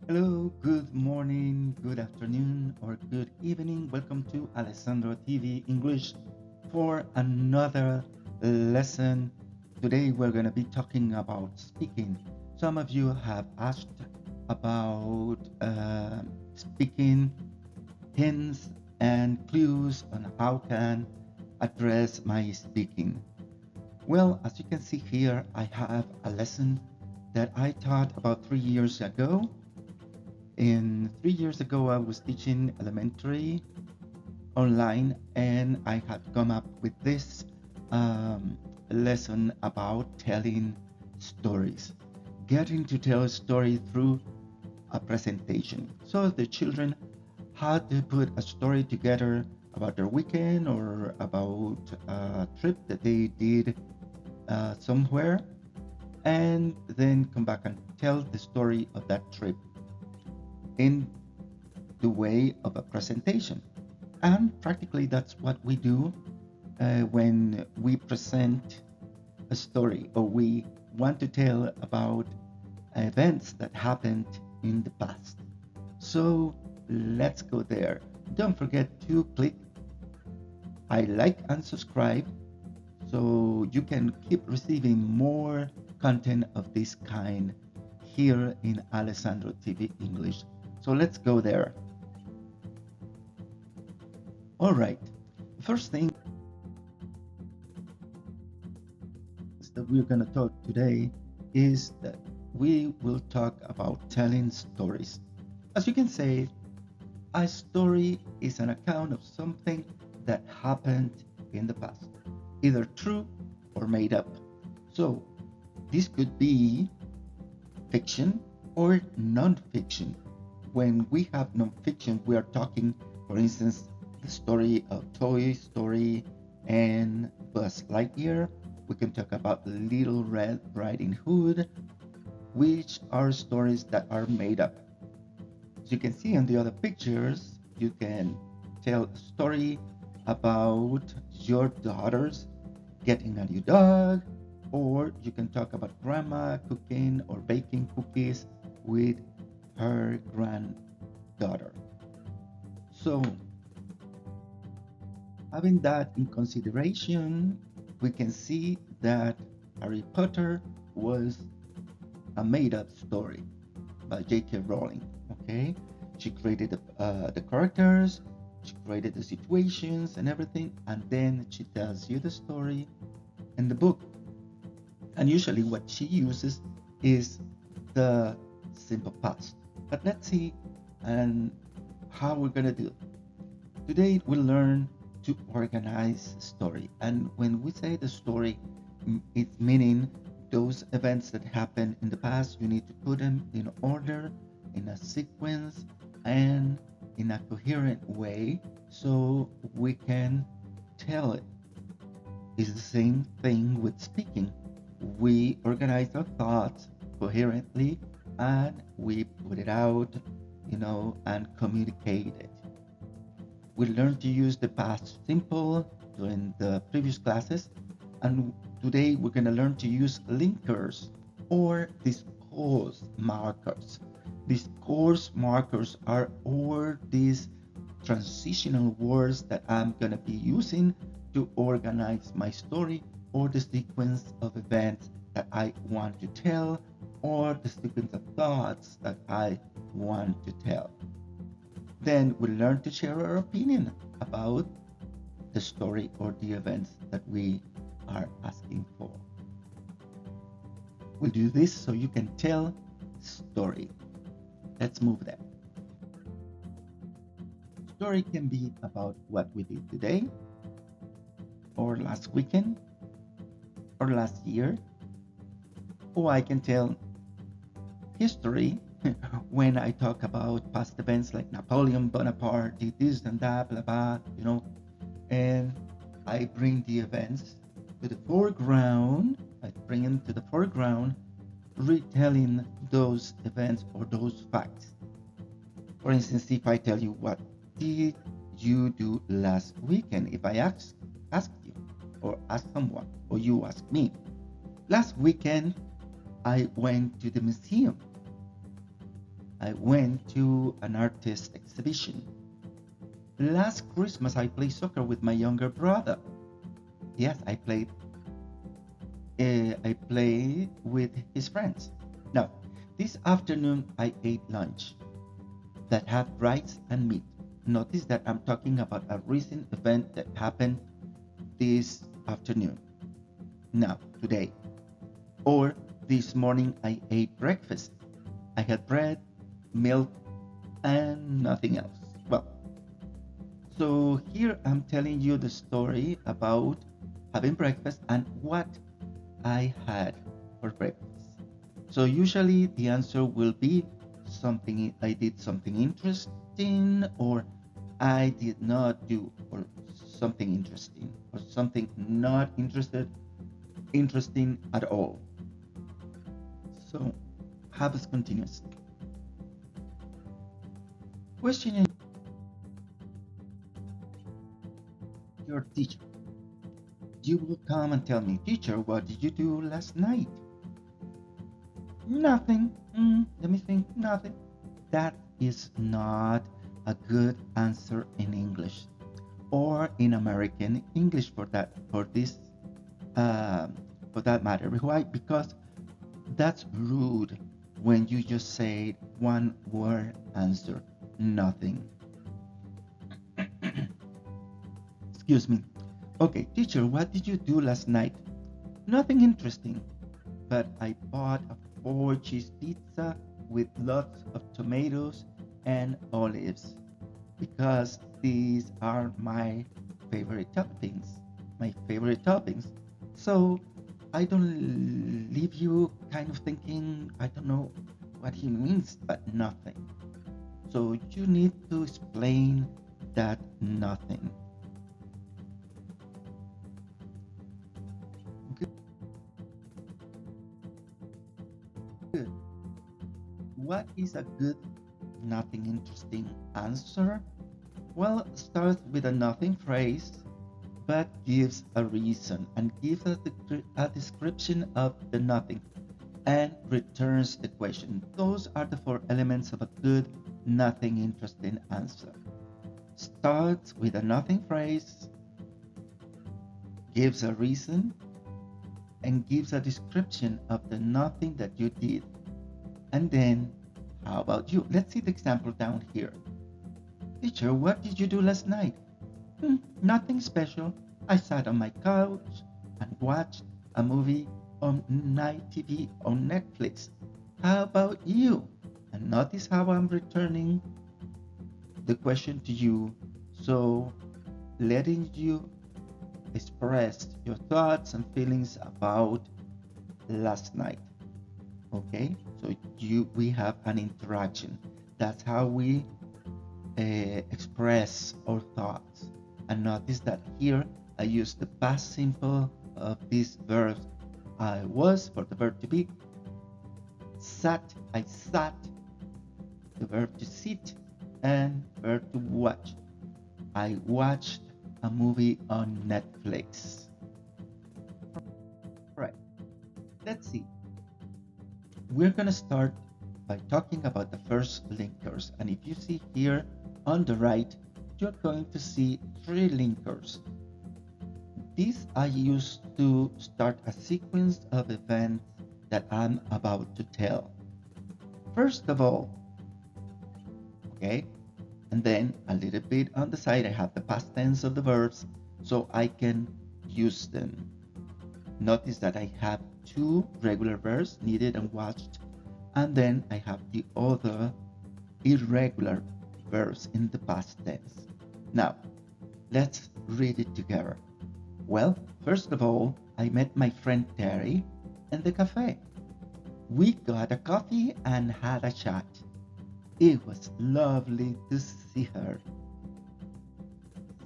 Hello, good morning, good afternoon, or good evening. Welcome to Alessandro TV English for another lesson. Today we're going to be talking about speaking. Some of you have asked about speaking hints and clues on how can address my speaking. Well, as you can see here, I have a lesson that I taught about 3 years ago. In 3 years ago, I was teaching elementary online, and I had come up with this lesson about telling stories, getting to tell a story through a presentation. So the children had to put a story together about their weekend or about a trip that they did somewhere, and then come back and tell the story of that trip in the way of a presentation. And practically, that's what we do when we present a story or we want to tell about events that happened in the past. So let's go there. Don't forget to click I like and subscribe so you can keep receiving more content of this kind here in Alessandro TV English. So let's go there. All right. First thing that we're going to talk today is that we will talk about telling stories. As you can say, a story is an account of something that happened in the past, either true or made up. So this could be fiction or non-fiction. When we have non-fiction, we are talking, for instance, the story of Toy Story and Buzz Lightyear. We can talk about Little Red Riding Hood, which are stories that are made up. As you can see on the other pictures, you can tell a story about your daughters getting a new dog, or you can talk about grandma cooking or baking cookies with her granddaughter. So, having that in consideration, we can see that Harry Potter was a made up story by J.K. Rowling. Okay, she created the characters, she created the situations and everything, and then she tells you the story in the book. And usually, what she uses is the simple past. But let's see and how we're gonna do it. Today, we'll learn to organize story. And when we say the story, it's meaning those events that happened in the past, you need to put them in order, in a sequence, and in a coherent way so we can tell it. It's the same thing with speaking. We organize our thoughts coherently and we put it out, and communicate it. We learned to use the past simple during the previous classes, and today we're going to learn to use linkers or discourse markers. Discourse markers are all these transitional words that I'm going to be using to organize my story or the sequence of events that I want to tell or the sequence of thoughts that I want to tell. Then we learn to share our opinion about the story or the events that we are asking for. We'll do this so you can tell story. Let's move there. Story can be about what we did today, or last weekend, or last year, or I can tell history when I talk about past events like Napoleon Bonaparte did this and that, blah blah, and I bring the events to the foreground. I bring them to the foreground, retelling those events or those facts. For instance, if I tell you what did you do last weekend, if I ask you or ask someone or you ask me, last weekend I went to the museum. I went to an artist exhibition. Last Christmas, I played soccer with my younger brother. Yes, I played with his friends. Now, this afternoon I ate lunch that had rice and meat. Notice that I'm talking about a recent event that happened this afternoon. Now, today. Or this morning I ate breakfast. I had bread, milk, and nothing else. Well, so here I'm telling you the story about having breakfast and what I had for breakfast. So usually the answer will be something I did something interesting, or I did not do or something interesting, or something not interesting at all. So habits continuous. Questioning your teacher. You will come and tell me, teacher, what did you do last night? Nothing. Let me think. Nothing. That is not a good answer in English or in American English for this uh, for that matter. Why? Because that's rude when you just say one word answer, nothing. Excuse me. Okay, teacher, what did you do last night? Nothing interesting, but I bought a 4 cheese pizza with lots of tomatoes and olives because these are my favorite toppings. My favorite toppings. So I don't leave you kind of thinking, I don't know what he means, but nothing. So you need to explain that nothing. Good. What is a good, nothing interesting answer? Well, starts with a nothing phrase, but gives a reason and gives a description of the nothing and returns the question. Those are the 4 elements of a good, nothing interesting answer. Starts with a nothing phrase, gives a reason, and gives a description of the nothing that you did. And then, how about you? Let's see the example down here. Teacher, what did you do last night? Nothing special. I sat on my couch and watched a movie on night TV on Netflix. How about you? And notice how I'm returning the question to you. So, letting you express your thoughts and feelings about last night. Okay, so we have an interaction. That's how we express our thoughts. And notice that here I use the past simple of this verb. I was for the verb to be. Sat, I sat. The verb to sit and verb to watch. I watched a movie on Netflix. Right. Let's see. We're going to start by talking about the first linkers. And if you see here on the right, you're going to see 3 linkers. These I use to start a sequence of events that I'm about to tell. First of all, okay, and then a little bit on the side, I have the past tense of the verbs so I can use them. Notice that I have 2 regular verbs, needed and watched, and then I have the other irregular verbs in the past tense. Now, let's read it together. Well, first of all, I met my friend Terry in the cafe. We got a coffee and had a chat. It was lovely to see her.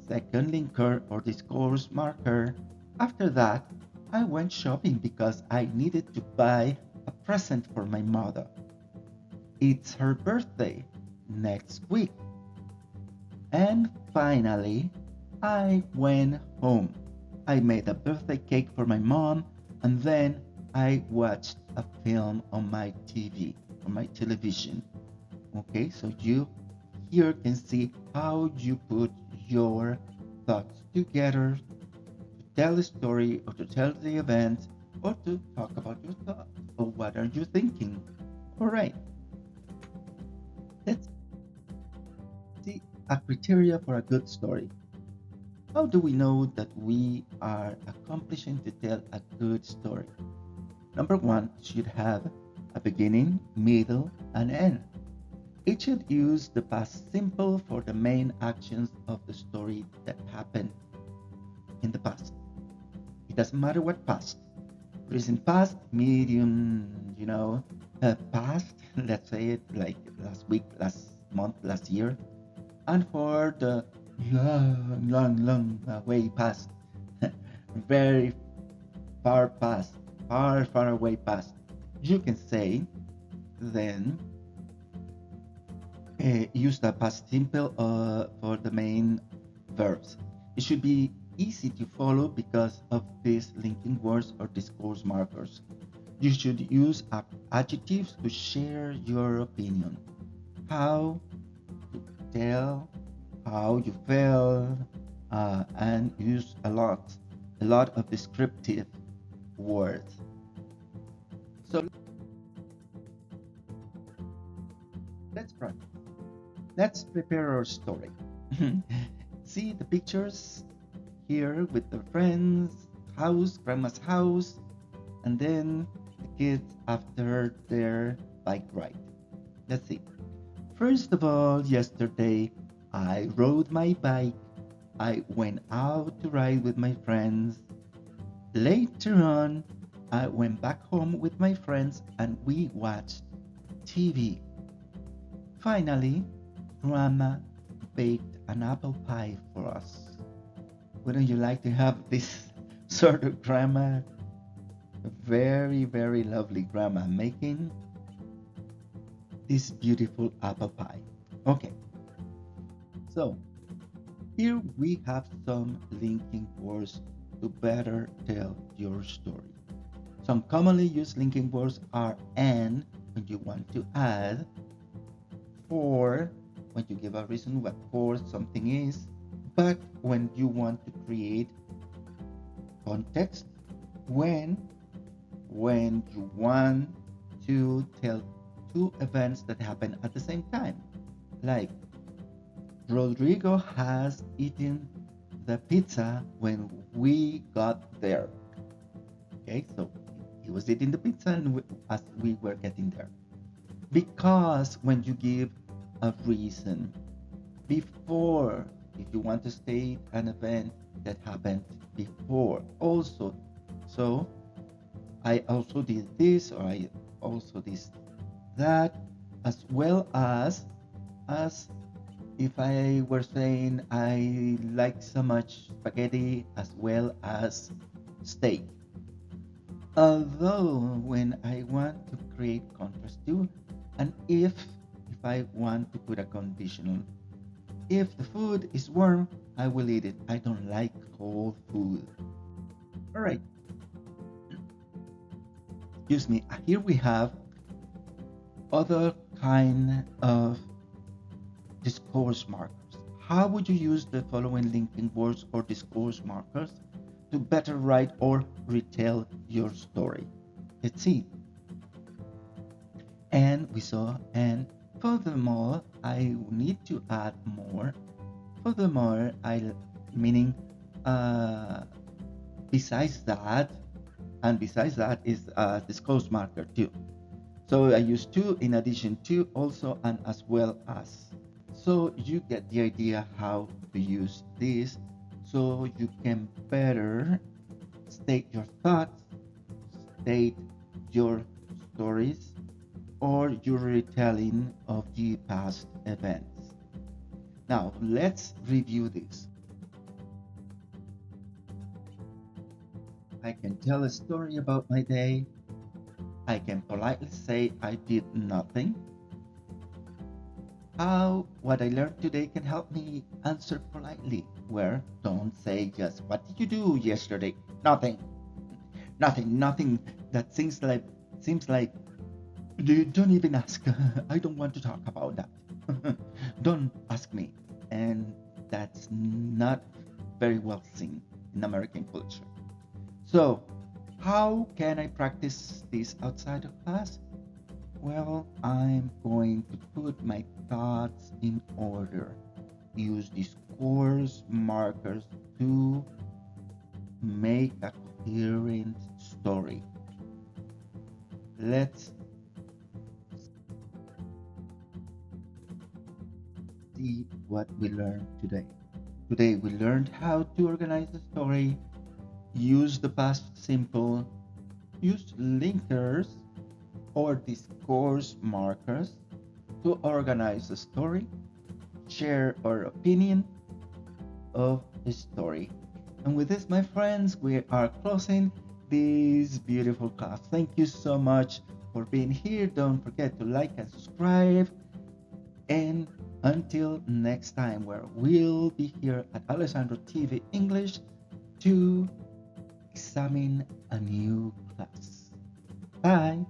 Second linker or discourse marker. After that, I went shopping because I needed to buy a present for my mother. It's her birthday next week. And finally, I went home. I made a birthday cake for my mom, and then I watched a film on my TV, on my television. Okay, so you here can see how you put your thoughts together to tell a story or to tell the event or to talk about your thoughts or what are you thinking. All right, let's see a criteria for a good story. How do we know that we are accomplishing to tell a good story? Number one, it should have a beginning, middle, and end. It should use the past simple for the main actions of the story that happened in the past. It doesn't matter what past. Recent past, medium, past, let's say it like last week, last month, last year, and for the long way past, very far past, far away past. You can say then use the past simple for the main verbs. It should be easy to follow because of these linking words or discourse markers. You should use adjectives to share your opinion. How to tell, how you feel, and use a lot of descriptive words. So let's practice. Let's prepare our story. See the pictures here with the friends, house, grandma's house, and then the kids after their bike ride. Let's see. First of all, yesterday I rode my bike. I went out to ride with my friends. Later on, I went back home with my friends and we watched TV. Finally, Grandma baked an apple pie for us. Wouldn't you like to have this sort of grandma? A very, very lovely grandma making this beautiful apple pie. Okay, so here we have some linking words to better tell your story. Some commonly used linking words are and when you want to add, for when you give a reason what for something is, but when you want to create context, when you want to tell two events that happen at the same time. Like Rodrigo has eaten the pizza when we got there. Okay, so he was eating the pizza as we were getting there. Because when you give a reason before, if you want to state an event that happened before, also, so I also did this, or I also did that, as well as if I were saying I like so much spaghetti as well as steak. Although when I want to create contrast to, and if I want to put a conditional, if the food is warm, I will eat it. I don't like cold food. All right. Excuse me. Here we have other kind of discourse markers. How would you use the following linking words or discourse markers to better write or retell your story? Let's see. And we saw, and furthermore, I need to add more. Furthermore, meaning besides that, and besides that is a discourse marker too. So I use to, in addition to, also, and as well as. So you get the idea how to use this so you can better state your thoughts, state your stories, or your retelling of the past events. Now, let's review this. I can tell a story about my day. I can politely say I did nothing. How what I learned today can help me answer politely, where don't say just what did you do yesterday? Nothing. Nothing. That seems like You don't even ask. I don't want to talk about that. Don't ask me. And that's not very well seen in American culture. So, how can I practice this outside of class? Well, I'm going to put my thoughts in order. Use these course markers to make a coherent story. Let's see what we learned today. Today we learned how to organize the story, use the past simple, use linkers or discourse markers to organize the story, share our opinion of a story. And with this, my friends, we are closing this beautiful class. Thank you so much for being here. Don't forget to like and subscribe. And until next time, where we'll be here at Alessandro TV English to examine a new class. Bye.